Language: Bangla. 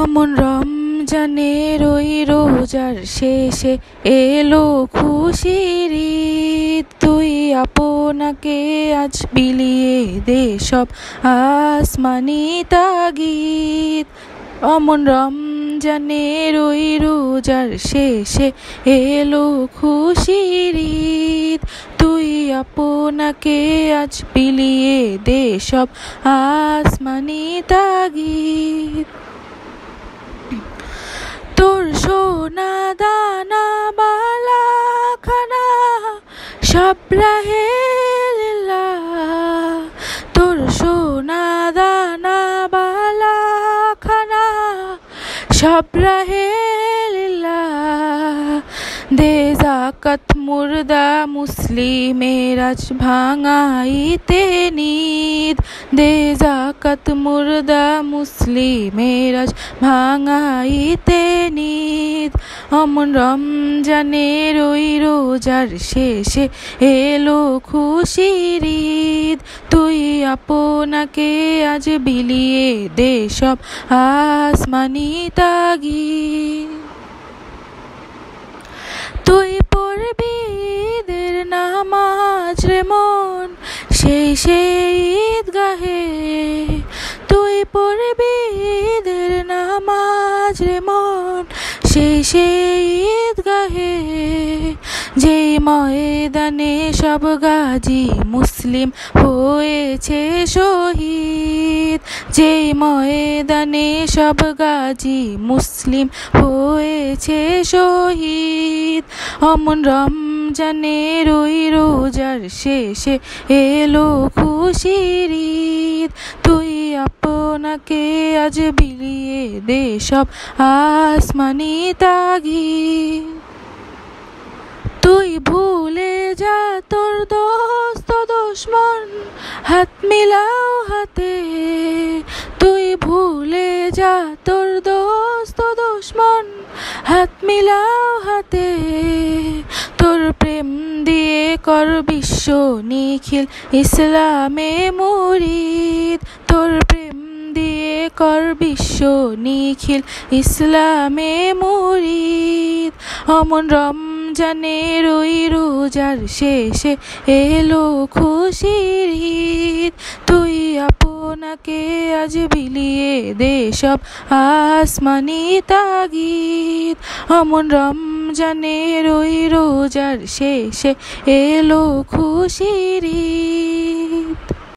অমন রমজানের ওই রোজার শেষে এলো খুশির ঈদ। তুই আপনাকে আজ বিলিয়ে দে সব আসমানি তাগিদ। অমন রমজানের ওই রোজার শেষে এলো খুশির ঈদ। তুই আপনাকে আজ বিলিয়ে দে সব আসমানি তাগিদ। তোর সোনা দানা বালা খানা সব রাহে লিল্লাহ। তোর সোনা দানা বালা খানা সব রাহে লিল্লাহ। দে যাকাত মুর্দা মুসলিমের আজ ভাঙাইতে নিদ। দে যাকাত মুর্দা মুসলিমের আজ ভাঙাইতে নিদ। অমন রমজানের ওই রোজার শেষে এলো খুশির ঈদ। তুই আপনাকে আজ বিলিয়ে দে সব আসমানি তাগিদ। তুই পড়বি ঈদের নামাজ রে মন সেই ঈদগাহে। তুই পড়বি ঈদের নামাজ রে মন সেই ঈদগাহে। যেই ময়দানে সব গাজী মুসলিম হয়েছে শহীদ। যেই ময়দানে সব গাজী মুসলিম হয়েছে শহীদ। অমন রমজানের ওই রোজার শেষে এলো খুশির ঈদ। তুই আপনাকে আজ বিলিয়ে দে সব আসমানি তাগিদ। তুই ভুলে যা তোর দোস্ত দুশমন হাত মিলাও হাতে। তুই ভুলে যা তোর দোস্ত দুশমন হাত মিলাও হাতে। তোর প্রেম দিয়ে কর বিশ্ব নিখিল ইসলামে মুরিদ। তোর প্রেম দিয়ে কর বিশ্ব নিখিল ইসলামে মুরিদ। অমন রমজানের ওই রোজার শেষে এলো খুশির ঈদ। তুই আপনাকে আজ বিলিয়ে দে সব আসমানি তাগিদ। অমন রমজানের ওই রোজার শেষে এলো খুশির ঈদ।